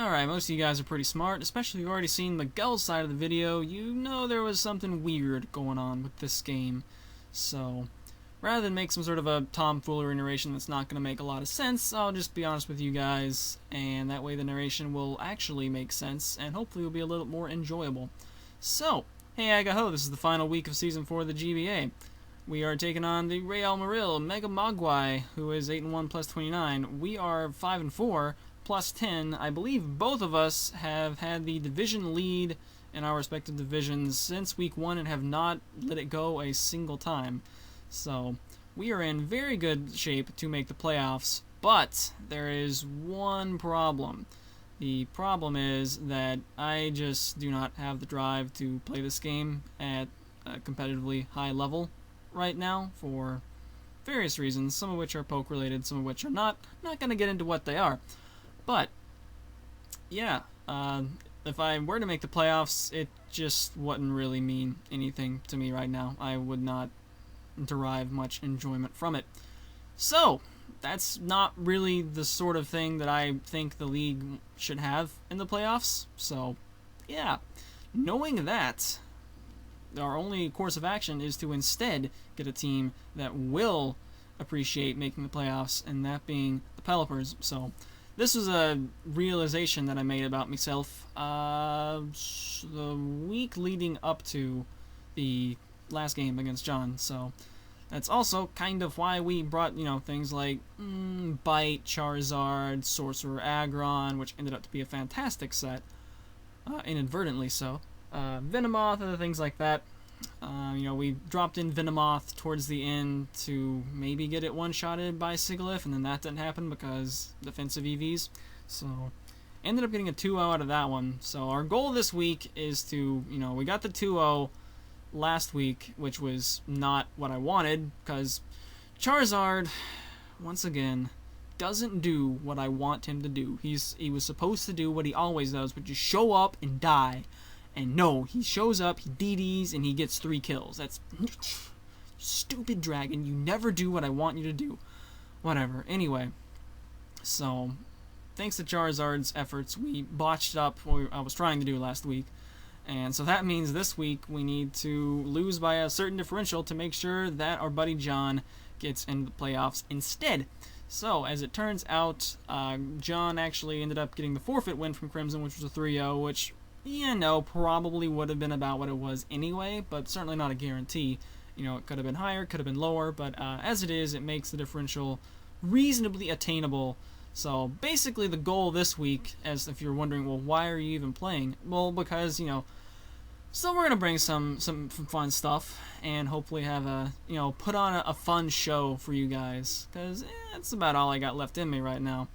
Alright, most of you guys are pretty smart, especially if you've already seen Miguel's side of the video. You know there was something weird going on with this game. So, rather than make some sort of a tomfoolery narration that's not going to make a lot of sense, I'll just be honest with you guys, and that way the narration will actually make sense, and hopefully will be a little more enjoyable. So, hey Agaho, this is the final week of Season 4 of the GBA. We are taking on the Marill, MegaMogwai, who is 8-1 plus 29. We are 5-4 plus 10. I believe both of us have had the division lead in our respective divisions since week 1 and have not let it go a single time. So, we are in very good shape to make the playoffs, but there is one problem. The problem is that I just do not have the drive to play this game at a competitively high level right now for various reasons, some of which are poke related, some of which are not. Not going to get into what they are. But, yeah, if I were to make the playoffs, it just wouldn't really mean anything to me right now. I would not derive much enjoyment from it. So, that's not really the sort of thing that I think the league should have in the playoffs. So, yeah, knowing that, our only course of action is to instead get a team that will appreciate making the playoffs, and that being the Pelipers. So, this was a realization that I made about myself the week leading up to the last game against John. So that's also kind of why we brought, things like Bite, Charizard, Sorcerer, Aggron, which ended up to be a fantastic set, inadvertently so. Venomoth, other things like that. We dropped in Venomoth towards the end to maybe get it one-shotted by Sigilyph, and then that didn't happen because defensive EVs. So, ended up getting a 2-0 out of that one. So, our goal this week is to, we got the 2-0 last week, which was not what I wanted, because Charizard, once again, doesn't do what I want him to do. He was supposed to do what he always does, but just show up and die. And no, he shows up, he DDs, and he gets 3 kills. That's stupid dragon. You never do what I want you to do. Whatever. Anyway, so thanks to Charizard's efforts, we botched up what I was trying to do last week. And so that means this week we need to lose by a certain differential to make sure that our buddy John gets into the playoffs instead. So, as it turns out, John actually ended up getting the forfeit win from Crimson, which was a 3-0, which probably would have been about what it was anyway, but certainly not a guarantee. It could have been higher, could have been lower, but as it is, it makes the differential reasonably attainable. So basically the goal this week, as if you're wondering, well, why are you even playing? Well, because, so we're going to bring some fun stuff and hopefully have put on a fun show for you guys, because that's about all I got left in me right now.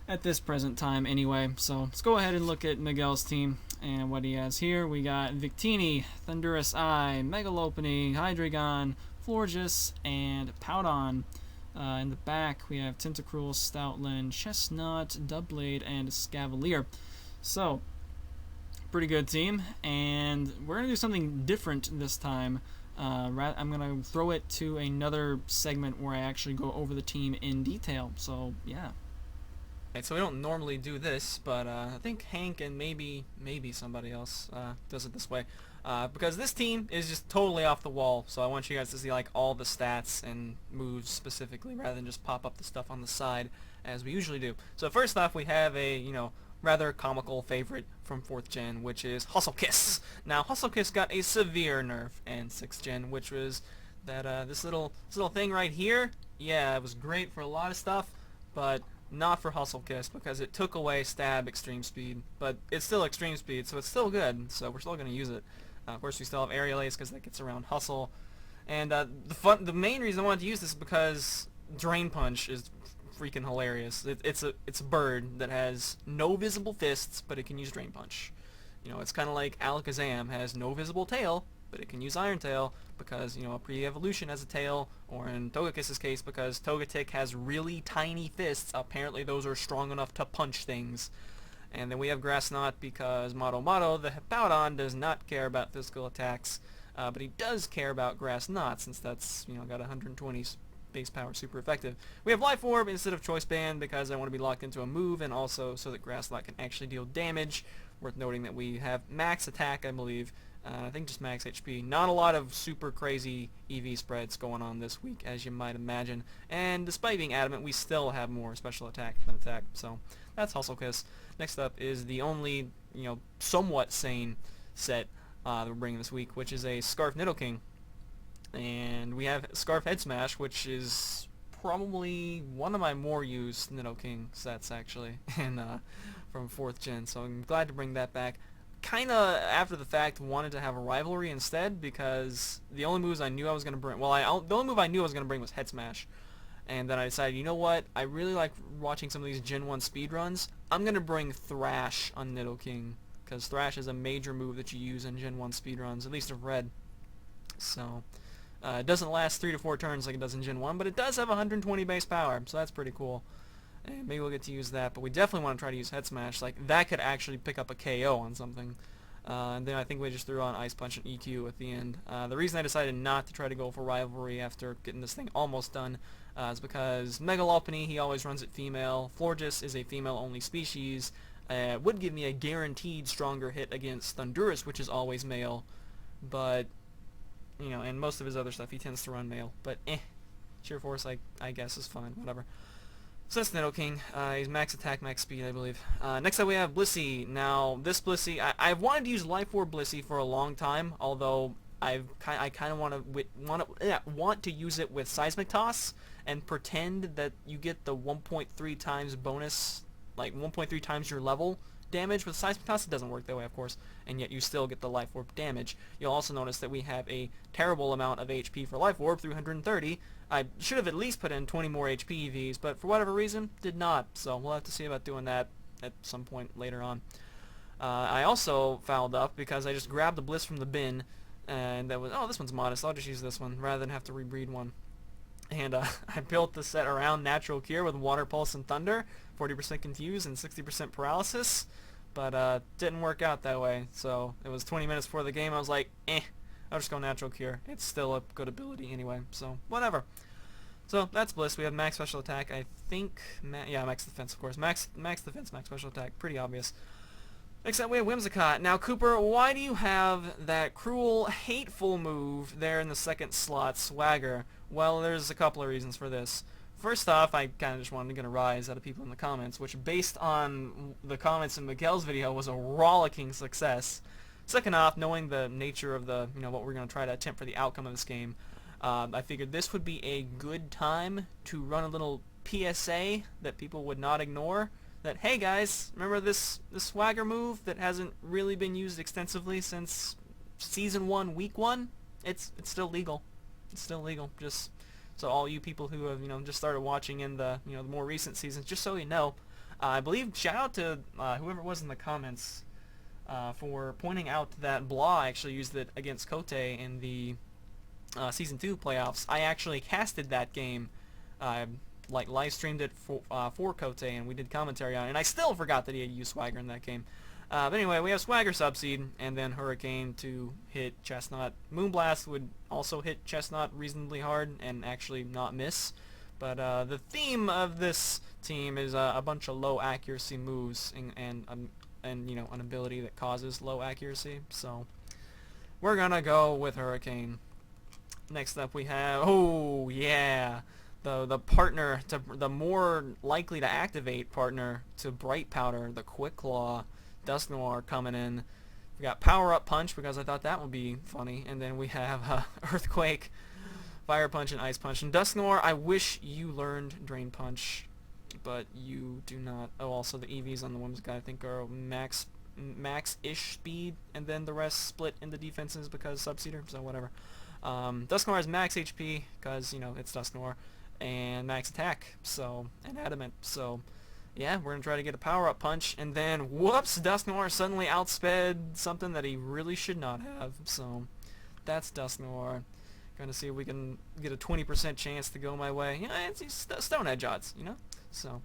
At this present time anyway. So let's go ahead and look at Miguel's team and what he has here. We got Victini, thundurus-I, Lopunny, Hydreigon, Florges, and Hippowdon. In the back we have Tentacruel, Stoutland, Chesnaught, Doublade, and Escavalier. So, pretty good team, and we're going to do something different this time. I'm going to throw it to another segment where I actually go over the team in detail. So, yeah. Right, so we don't normally do this, but I think Hank and maybe somebody else does it this way, because this team is just totally off the wall. So I want you guys to see like all the stats and moves specifically, rather than just pop up the stuff on the side as we usually do. So first off, we have a rather comical favorite from 4th gen, which is Hustle Kiss. Now Hustle Kiss got a severe nerf in 6th gen, which was that this little thing right here. Yeah, it was great for a lot of stuff, but not for Hustle Kiss, because it took away Stab Extreme Speed, but it's still Extreme Speed, so it's still good, so we're still going to use it. Of course, we still have Aerial Ace, because that gets around Hustle. And the main reason I wanted to use this is because Drain Punch is freaking hilarious. It's a bird that has no visible fists, but it can use Drain Punch. It's kind of like Alakazam has no visible tail, but it can use Iron Tail because, pre-evolution has a tail, or in Togekiss's case, because Togetic has really tiny fists. Apparently those are strong enough to punch things. And then we have Chesnaught because Mado, the Hippowdon, does not care about physical attacks, but he does care about Chesnaught, since that's, got 120 base power super effective. We have Life Orb instead of Choice Band because I want to be locked into a move, and also so that Grasslock can actually deal damage. Worth noting that we have max attack, I believe. I think just max HP. Not a lot of super crazy EV spreads going on this week, as you might imagine. And despite being adamant, we still have more special attack than attack. So that's Hustle Kiss. Next up is the only, somewhat sane set that we're bringing this week, which is a Scarf Nidoking. And we have Scarf Head Smash, which is probably one of my more used Nidoking sets, actually, and from 4th gen. So I'm glad to bring that back. Kind of after the fact wanted to have a rivalry instead, because the only moves I knew I was going to bring, the only move I knew I was going to bring was Head Smash. And then I decided, you know what, I really like watching some of these Gen 1 speedruns. I'm going to bring Thrash on Nidoking, because Thrash is a major move that you use in Gen 1 speedruns, at least of Red. So, it doesn't last 3 to 4 turns like it does in Gen 1, but it does have 120 base power, so that's pretty cool. And maybe we'll get to use that, but we definitely want to try to use Head Smash. Like, that could actually pick up a KO on something. And then I think we just threw on Ice Punch and EQ at the end. The reason I decided not to try to go for Rivalry after getting this thing almost done is because Mega Lopunny, he always runs it female. Florges is a female-only species. Would give me a guaranteed stronger hit against Thundurus, which is always male. But, and most of his other stuff, he tends to run male. But, Sheer Force, I guess, is fine. Whatever. So that's Nidoking. He's max attack, max speed, I believe. Next up we have Blissey. Now, this Blissey, I've wanted to use Life Orb Blissey for a long time, although I kind of want to use it with Seismic Toss and pretend that you get the 1.3 times bonus, like 1.3 times your level damage with Seismic Toss. It doesn't work that way, of course, and yet you still get the Life Orb damage. You'll also notice that we have a terrible amount of HP for Life Orb, 330. I should have at least put in 20 more HP EVs, but for whatever reason, did not. So we'll have to see about doing that at some point later on. I also fouled up because I just grabbed the Bliss from the bin, and that was, oh, this one's modest, I'll just use this one rather than have to rebreed one. And I built the set around Natural Cure with Water Pulse and Thunder, 40% Confuse and 60% Paralysis, but didn't work out that way. So it was 20 minutes before the game, I was like, I'll just go Natural Cure. It's still a good ability anyway, so whatever. So that's Bliss. We have max special attack. I think, yeah, max defense, of course. Max defense, max special attack. Pretty obvious. Next up, we have Whimsicott. Now, Cooper, why do you have that cruel, hateful move there in the second slot, Swagger? Well, there's a couple of reasons for this. First off, I kind of just wanted to get a rise out of people in the comments, which, based on the comments in Miguel's video, was a rollicking success. Second off, knowing the nature of the, what we're going to try to attempt for the outcome of this game, I figured this would be a good time to run a little PSA that people would not ignore. That, hey guys, remember this Swagger move that hasn't really been used extensively since Season 1, Week 1? It's still legal. It's still legal. Just so all you people who have, just started watching in the, the more recent seasons, just so you know, I believe, shout out to whoever it was in the comments, for pointing out that Blah actually used it against Kote in the Season 2 playoffs. I actually casted that game, live streamed it for Kote, and we did commentary on it, and I still forgot that he had used Swagger in that game. But anyway, we have Swagger Subseed, and then Hurricane to hit Chesnaught. Moonblast would also hit Chesnaught reasonably hard and actually not miss. But the theme of this team is a bunch of low accuracy moves and an ability that causes low accuracy. So we're gonna go with Hurricane. Next up we have, oh yeah, the partner to the more likely to activate partner to Bright Powder, the Quick Claw, Dusknoir coming in. We got Power Up Punch because I thought that would be funny, and then we have Earthquake, Fire Punch, and Ice Punch. And Dusknoir, I wish you learned Drain Punch, but you do not. Oh, also the EVs on the Whimsicott I think are max-ish speed, and then the rest split into defenses because Subseeder, so whatever. Dusknoir has max HP because, it's Dusknoir, and max attack, so, and adamant, so yeah, we're gonna try to get a Power-Up Punch, and then whoops, Dusknoir suddenly outsped something that he really should not have, so that's Dusknoir. Gonna see if we can get a 20% chance to go my way. It's Stone Edge odds, so.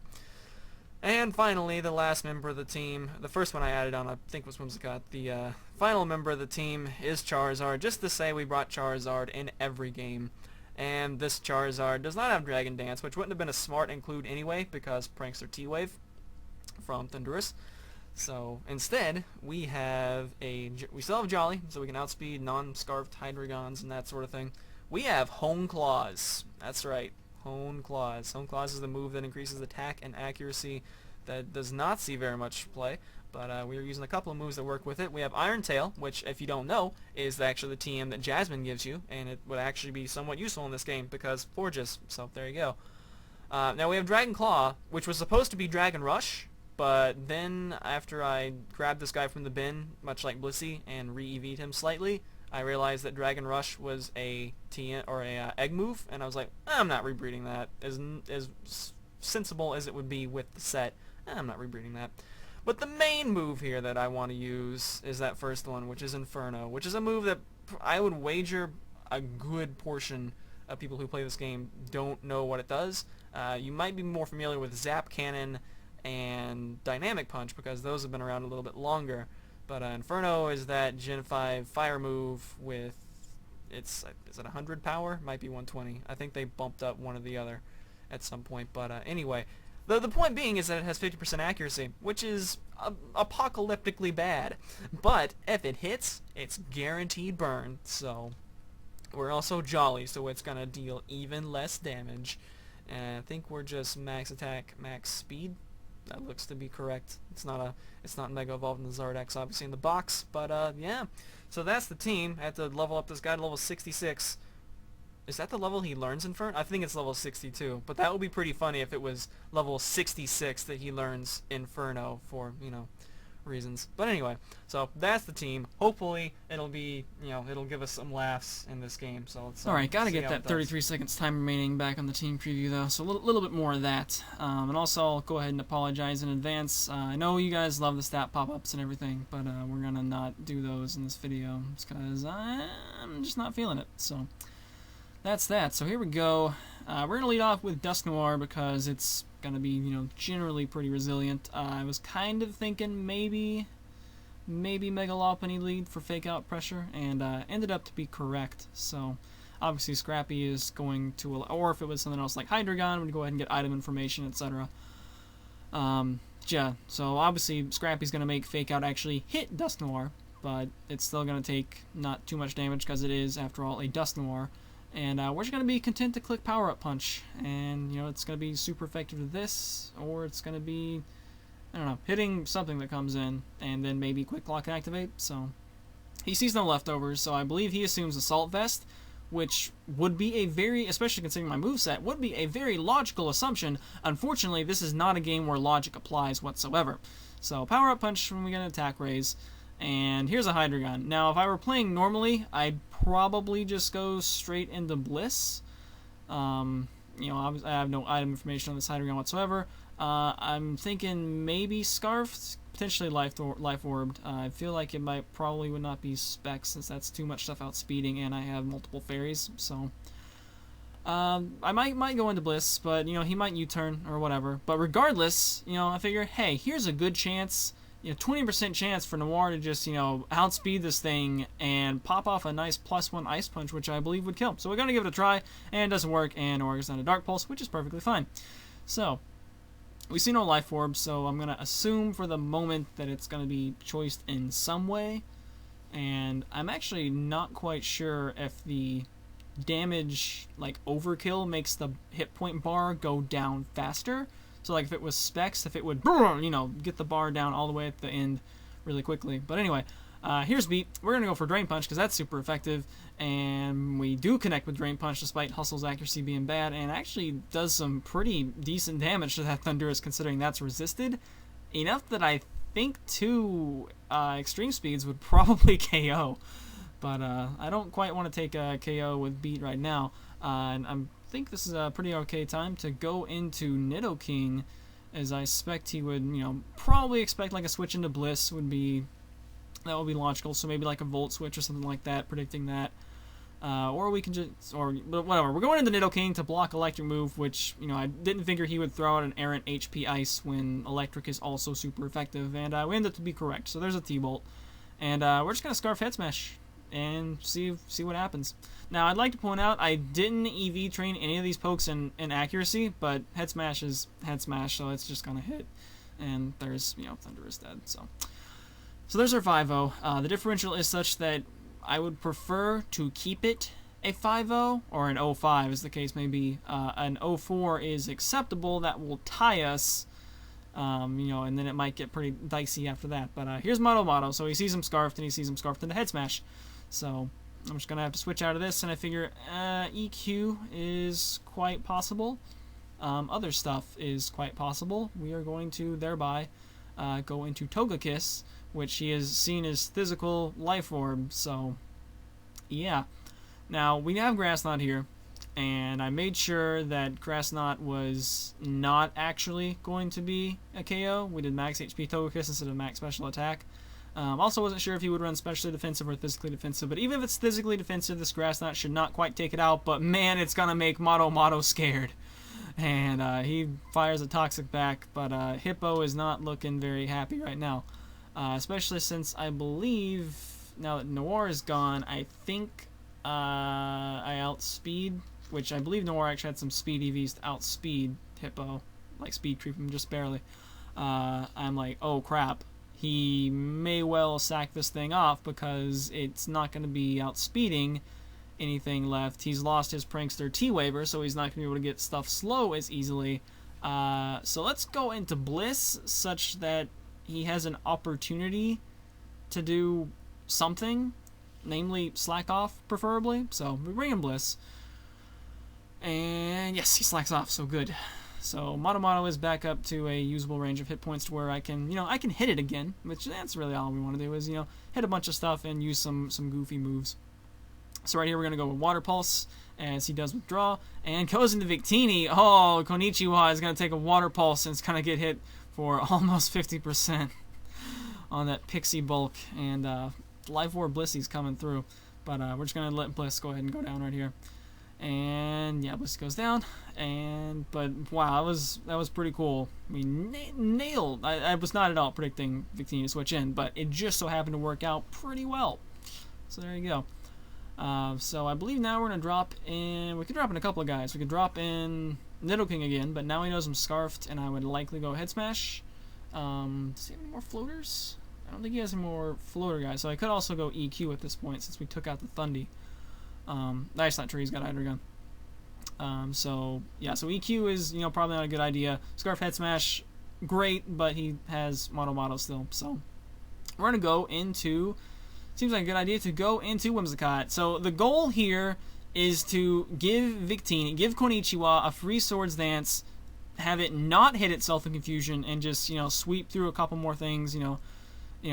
And finally, the last member of the team, the first one I added on, I think was Whimsicott. The final member of the team is Charizard, just to say we brought Charizard in every game. And this Charizard does not have Dragon Dance, which wouldn't have been a smart include anyway, because Prankster T-Wave from Thundurus. So instead, we still have Jolly, so we can outspeed non-scarfed Hydreigons and that sort of thing. We have Hone Claws. That's right, Hone Claws. Hone Claws is the move that increases attack and accuracy that does not see very much play, but we are using a couple of moves that work with it. We have Iron Tail, which, if you don't know, is actually the TM that Jasmine gives you, and it would actually be somewhat useful in this game because Florges, so there you go. Now we have Dragon Claw, which was supposed to be Dragon Rush, but then after I grabbed this guy from the bin, much like Blissey, and re-EV'd him slightly, I realized that Dragon Rush was a egg move, and I was like, I'm not rebreeding that. As sensible as it would be with the set, I'm not rebreeding that. But the main move here that I want to use is that first one, which is Inferno, which is a move that I would wager a good portion of people who play this game don't know what it does. You might be more familiar with Zap Cannon and Dynamic Punch because those have been around a little bit longer. But Inferno is that Gen 5 fire move with, is it 100 power? Might be 120. I think they bumped up one or the other at some point. But anyway, the point being is that it has 50% accuracy, which is apocalyptically bad. But if it hits, it's guaranteed burn. So we're also Jolly, so it's going to deal even less damage. And I think we're just max attack, max speed. That looks to be correct. It's not Mega Evolved in the Zardex, obviously, in the box. But yeah, so that's the team. I have to level up this guy to level 66. Is that the level he learns Inferno? I think it's level 62, but that would be pretty funny if it was level 66 that he learns Inferno for, reasons. But anyway, so that's the team. Hopefully it'll be, it'll give us some laughs in this game. So let's Alright, gotta get that 33 seconds time remaining back on the team preview though, so a little bit more of that. And also I'll go ahead and apologize in advance. I know you guys love the stat pop-ups and everything, but we're gonna not do those in this video just because I'm just not feeling it. So that's that. So here we go. We're going to lead off with Dusknoir because it's going to be, generally pretty resilient. I was kind of thinking maybe Mega Lopunny lead for fake out pressure, and ended up to be correct. So obviously Scrappy is going to, or if it was something else like Hydreigon, we'd go ahead and get item information, etc. Yeah, so obviously Scrappy's going to make fake out actually hit Dusknoir, but it's still going to take not too much damage because it is, after all, a Dusknoir. And we're just going to be content to click Power Up Punch. And, it's going to be super effective with this, or it's going to be, I don't know, hitting something that comes in, and then maybe Quick Lock and Activate. So he sees no leftovers, so I believe he assumes Assault Vest, which would be a very, especially considering my moveset, would be a very logical assumption. Unfortunately, this is not a game where logic applies whatsoever. So Power Up Punch when we get an attack raise. And here's a Hydreigon. Now, if I were playing normally, I'd probably just go straight into Bliss. I have no item information on this Hydreigon whatsoever. I'm thinking maybe Scarfed, potentially Life Orbed. I feel like it probably would not be Specs since that's too much stuff outspeeding, and I have multiple fairies. So I might go into Bliss, but he might U-turn or whatever. But regardless, I figure, hey, here's a good chance. 20% chance for Noir to just, outspeed this thing and pop off a nice +1 Ice Punch, which I believe would kill. So we're going to give it a try, and it doesn't work, and Noir goes down to Dark Pulse, which is perfectly fine. So, we see no Life Orb, so I'm going to assume for the moment that it's going to be choiced in some way, and I'm actually not quite sure if the damage, overkill makes the hit point bar go down faster. So, if it was Specs, if it would, get the bar down all the way at the end really quickly. But anyway, here's Beat. We're going to go for Drain Punch because that's super effective. And we do connect with Drain Punch despite Hustle's accuracy being bad. And actually does some pretty decent damage to that Thundurus considering that's resisted. Enough that I think 2 Extreme Speeds would probably KO. But I don't quite want to take a KO with Beat right now. And I think this is a pretty okay time to go into Nidoking, as I expect he would, probably expect a switch into Bliss would be logical. So maybe a Volt Switch or something like that, predicting that. Or we can just, but whatever. We're going into Nidoking to block Electric move, which, I didn't figure he would throw out an errant HP Ice when Electric is also super effective, and we ended up to be correct. So there's a T-Bolt. And we're just going to Scarf Head Smash. and see what happens. Now, I'd like to point out I didn't EV train any of these pokes in accuracy, but head smash is head smash, so it's just gonna hit. And there's, you know, thundurus dead. So there's our 5-0. The differential is such that I would prefer to keep it a 5-0 or an 0-5, as the case may be. An 0-4 is acceptable. That will tie us. You know, and then it might get pretty dicey after that. But here's Moto. So he sees him scarfed, and he sees him scarfed in the head smash. So I'm just going to have to switch out of this, and I figure EQ is quite possible. Other stuff is quite possible. We are going to thereby go into Togekiss, which he is seen as physical life orb. So, yeah. Now, we have Grassknot here. And I made sure that Chesnaught was not actually going to be a KO. We did max HP Togekiss instead of max special attack. Also wasn't sure if he would run specially defensive or physically defensive, but even if it's physically defensive, this Grassknot should not quite take it out, but man, it's going to make Moto scared. And he fires a Toxic back, but Hippo is not looking very happy right now. Especially since I believe, now that Noir is gone, I think I outspeed, which I believe Noir actually had some speed EVs to outspeed Hippo, like speed creep him just barely. I'm like, oh crap, he may well sack this thing off because it's not going to be outspeeding anything left. He's lost his Prankster T-Waver, so he's not going to be able to get stuff slow as easily. So let's go into Bliss such that he has an opportunity to do something, namely slack off preferably. So we bring in Bliss. And yes, he slacks off, so good. So Moto is back up to a usable range of hit points to where I can, you know, I can hit it again, which that's really all we want to do is, you know, hit a bunch of stuff and use some goofy moves. So right here we're going to go with Water Pulse, as he does withdraw, and goes into Victini. Oh, Konnichiwa is going to take a Water Pulse and it's going to get hit for almost 50% on that Pixie bulk, and Life Orb Blissy's coming through. But we're just going to let Bliss go ahead and go down right here. And yeah, Bliss goes down, but wow, that was pretty cool. We nailed. I was not at all predicting Victini to switch in, but it just so happened to work out pretty well. So there you go. So I believe now we're gonna drop in. We could drop in a couple of guys. We could drop in Nidoking again, but now he knows I'm scarfed, and I would likely go head smash. Does he have any more floaters? I don't think he has any more floater guys. So I could also go EQ at this point since we took out the Thundy. That's not true, he's got Hydreigon. So yeah, so EQ is, you know, probably not a good idea. Scarf head smash, great, but he has Moto still. So we're gonna go into, seems like a good idea to go into Whimsicott. So the goal here is to give Victini, give Konnichiwa a free Swords Dance, have it not hit itself in confusion, and just, you know, sweep through a couple more things. You know,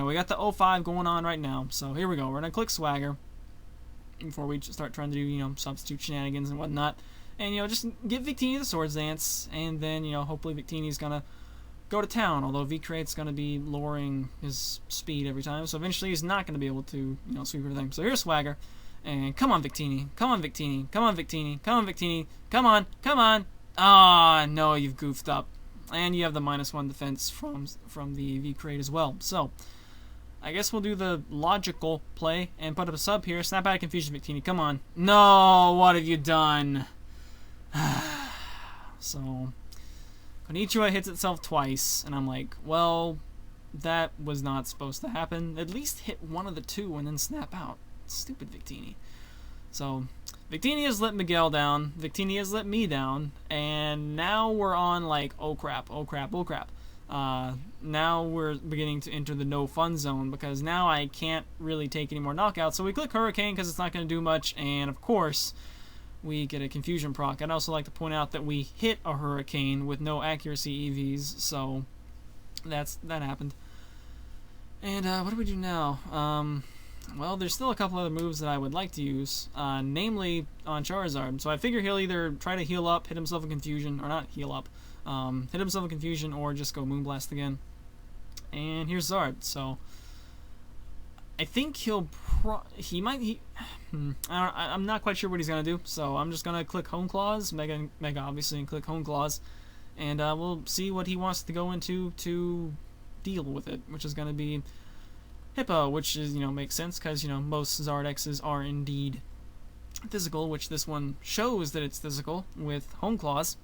we got the 0-5 going on right now. So here we go. We're gonna click Swagger before we start trying to do, you know, substitute shenanigans and whatnot. And, you know, just give Victini the Swords Dance, and then, you know, hopefully Victini's gonna go to town, although V-Crate's gonna be lowering his speed every time, so eventually he's not gonna be able to, you know, sweep everything. So here's Swagger, and come on Victini, come on Victini, come on Victini, come on Victini, come on, come on! Ah, no, you've goofed up. And you have the -1 defense from the V-Crate as well. So I guess we'll do the logical play and put up a sub here. Snap out of confusion, Victini. Come on. No, what have you done? So Konnichiwa hits itself twice, and I'm like, well, that was not supposed to happen. At least hit one of the two and then snap out. Stupid Victini. So Victini has let Miguel down. Victini has let me down. And now we're on like, oh crap, oh crap, oh crap. Now we're beginning to enter the no fun zone, because now I can't really take any more knockouts. So we click Hurricane because it's not going to do much, and of course we get a confusion proc. I'd also like to point out that we hit a Hurricane with no accuracy EVs, so that happened. And what do we do now? Well, there's still a couple other moves that I would like to use, namely on Charizard. So I figure he'll either try to heal up, hit himself in confusion, or not heal up, hit himself in confusion, or just go Moonblast again. And here's Zard. So I think I'm not quite sure what he's gonna do. So I'm just gonna click Home Claws, Mega obviously, and click Home Claws, and we'll see what he wants to go into to deal with it, which is gonna be Hippo, which is, makes sense because, most Zardexes are indeed physical, which this one shows that it's physical with Home Claws.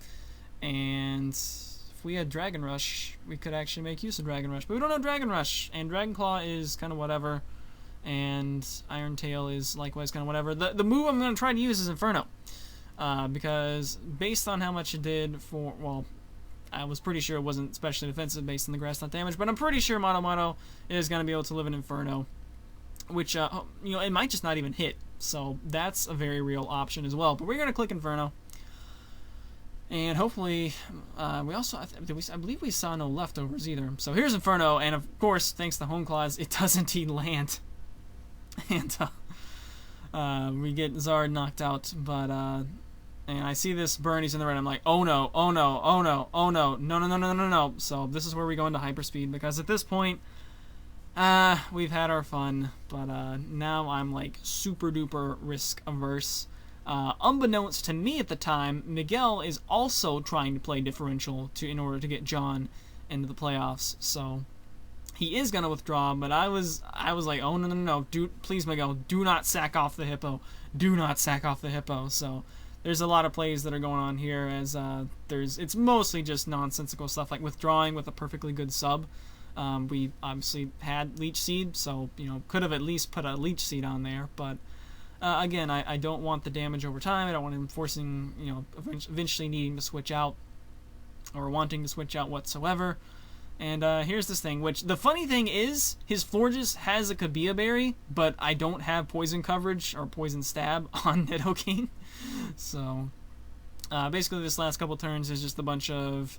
And if we had Dragon Rush, we could actually make use of Dragon Rush. But we don't have Dragon Rush, and Dragon Claw is kind of whatever, and Iron Tail is likewise kind of whatever. The move I'm going to try to use is Inferno, because based on how much it did for, well, I was pretty sure it wasn't especially defensive based on the grass knot damage, but I'm pretty sure Mono is going to be able to live in Inferno, which, it might just not even hit, so that's a very real option as well. But we're going to click Inferno, and hopefully, we also, I believe we saw no leftovers either. So here's Inferno, and of course, thanks to Home Claws, it does indeed land. And we get Zard knocked out, but and I see this burn, he's in the red. I'm like, oh no, oh no, oh no, oh no, no, no, no, no, no, no. So this is where we go into hyperspeed, because at this point, we've had our fun, but now I'm like super duper risk averse. Unbeknownst to me at the time, Miguel is also trying to play differential in order to get John into the playoffs. So he is gonna withdraw, but I was like, oh no, no, no, no, dude, please Miguel, do not sack off the Hippo, do not sack off the Hippo. So there's a lot of plays that are going on here, as it's mostly just nonsensical stuff like withdrawing with a perfectly good sub. We obviously had Leech Seed, so could have at least put a Leech Seed on there, but again, I don't want the damage over time. I don't want him forcing, eventually needing to switch out or wanting to switch out whatsoever. And here's this thing, which the funny thing is, his Florges has a Kabia Berry, but I don't have poison coverage or poison stab on Nidoking. So basically this last couple turns is just a bunch of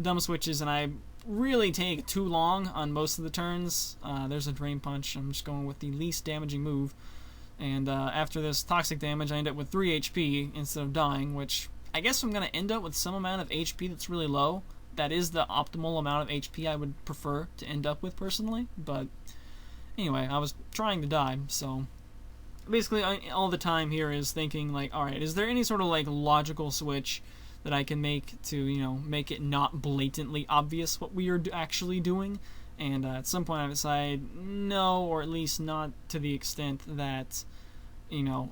dumb switches, and I really take too long on most of the turns. There's a Drain Punch. I'm just going with the least damaging move. And after this toxic damage, I end up with 3 HP instead of dying, which I guess I'm going to end up with some amount of HP that's really low. That is the optimal amount of HP I would prefer to end up with personally. But anyway, I was trying to die, so basically all the time here is thinking like, alright, is there any sort of like logical switch that I can make to, make it not blatantly obvious what we are actually doing? And at some point I decide no, or at least not to the extent that,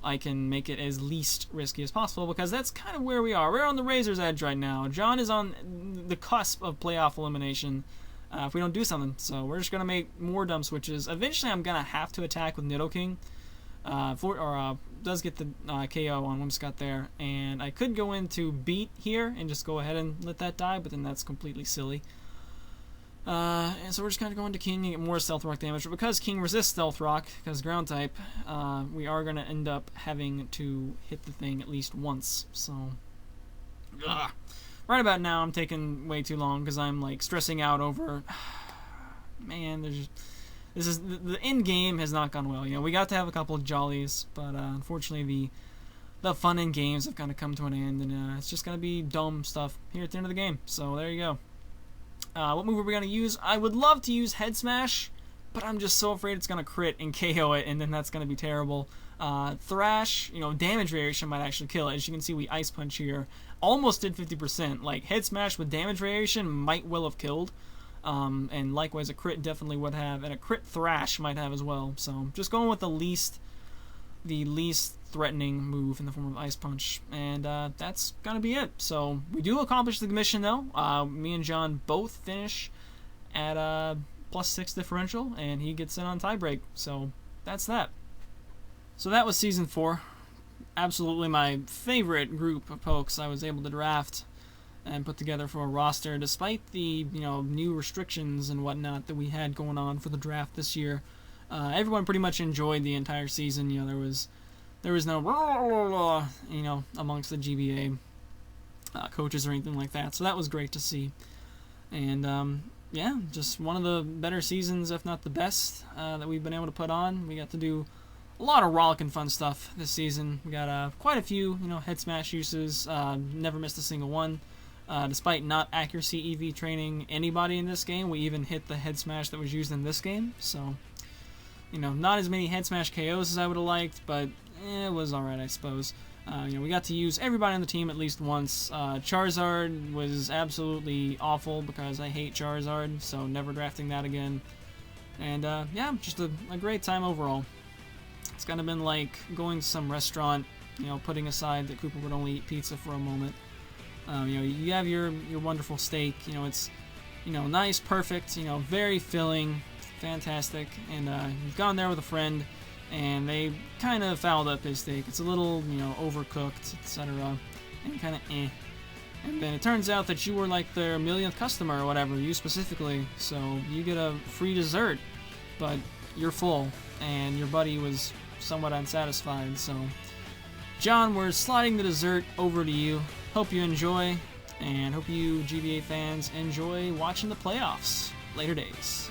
I can make it as least risky as possible, because that's kind of where we are. We're on the razor's edge right now. John is on the cusp of playoff elimination if we don't do something. So we're just going to make more dumb switches. Eventually I'm going to have to attack with Nidoking. Does get the KO on Whimsicott there. And I could go into Beat here and just go ahead and let that die, but then that's completely silly. And so we're just kind of going to King and get more Stealth Rock damage. But because King resists Stealth Rock, because ground type, we are going to end up having to hit the thing at least once. So, right about now I'm taking way too long because I'm like stressing out over, man, the end game has not gone well. We got to have a couple of jollies, but unfortunately the fun in games have kind of come to an end, and it's just going to be dumb stuff here at the end of the game. So there you go. What move are we going to use? I would love to use Head Smash, but I'm just so afraid it's going to crit and KO it, and then that's going to be terrible. Thrash, damage variation might actually kill it. As you can see, we Ice Punch here. Almost did 50%. Like, Head Smash with damage variation might well have killed. And likewise, a crit definitely would have, and a crit Thrash might have as well. So, just going with the least threatening move in the form of Ice Punch, and that's gonna be it. So we do accomplish the mission though. Me and John both finish at +6 differential, and he gets in on tiebreak. So that's that. So that was season 4. Absolutely my favorite group of pokes I was able to draft and put together for a roster, despite the new restrictions and whatnot that we had going on for the draft this year. Everyone pretty much enjoyed the entire season. There was no amongst the GBA coaches or anything like that, so that was great to see. And yeah, just one of the better seasons, if not the best, that we've been able to put on. We got to do a lot of rollicking fun stuff this season. We got quite a few head smash uses. Never missed a single one. Despite not accuracy EV training anybody in this game, we even hit the head smash that was used in this game. So not as many head smash KOs as I would have liked, but it was alright, I suppose. We got to use everybody on the team at least once. Charizard was absolutely awful because I hate Charizard, so never drafting that again. And yeah, just a great time overall. It's kind of been like going to some restaurant, you know, putting aside that Cooper would only eat pizza for a moment. You know, you have your wonderful steak. You know, it's, you know, nice, perfect. You know, very filling, fantastic. And you've gone there with a friend, and they kind of fouled up his steak. It's a little, you know, overcooked, etc. And kind of eh. And then it turns out that you were like their millionth customer or whatever, you specifically. So you get a free dessert, but you're full, and your buddy was somewhat unsatisfied. So, John, we're sliding the dessert over to you. Hope you enjoy, and hope you GBA fans enjoy watching the playoffs. Later days.